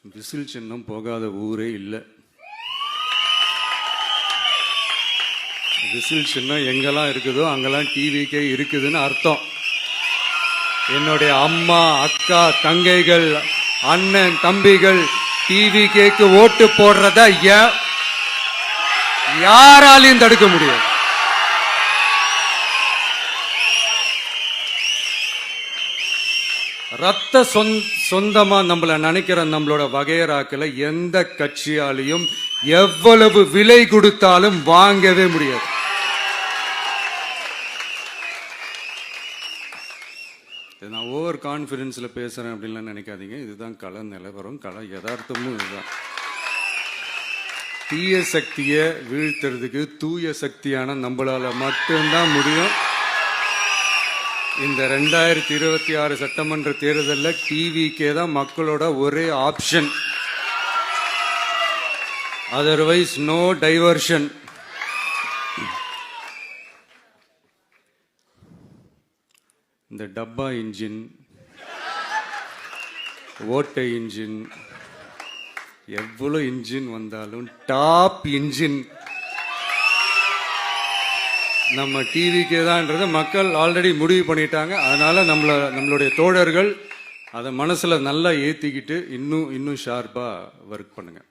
Whistle சின்னம் போகாத ஊரே இல்லை. விசில் சின்னம் எங்கெல்லாம் இருக்குதோ அங்கெல்லாம் டிவிக்கே இருக்குதுன்னு அர்த்தம். என்னுடைய அம்மா, அக்கா, தங்கைகள், அண்ணன், தம்பிகள் டிவிக்கேக்கு ஓட்டு போடுறத யாராலையும் தடுக்க முடியாது. ரத்த சொந்தமா நம்மள நினைக்கிற நம்மளோட வகையராக்களை எந்த கட்சியாலையும் எவ்வளவு விலை கொடுத்தாலும் வாங்கவே முடியாது. நான் ஓவர் கான்பிடன்ஸ்ல பேசுறேன் அப்படின்லாம் நினைக்காதீங்க. இதுதான் கள நிலவரம், கள யதார்த்தமும் இதுதான். தீய சக்தியை வீழ்த்துறதுக்கு தூய சக்தியான நம்மளால மட்டும்தான் முடியும். இந்த 2026 சட்டமன்ற தேர்தலில் டிவிக்கே தான் மக்களோட ஒரே ஆப்ஷன். Otherwise no diversion. இந்த டப்பா இன்ஜின், ஓட்டை இன்ஜின், எவ்வளோ இன்ஜின் வந்தாலும் டாப் இன்ஜின் நம்ம டிவிக்கே தான்ன்றதை மக்கள் ஆல்ரெடி முடிவு பண்ணிட்டாங்க. அதனால நம்மளுடைய தோழர்கள் அதை மனசுல நல்லா ஏத்திக்கிட்டு இன்னும் ஷார்ப்பா ஒர்க் பண்ணுங்க.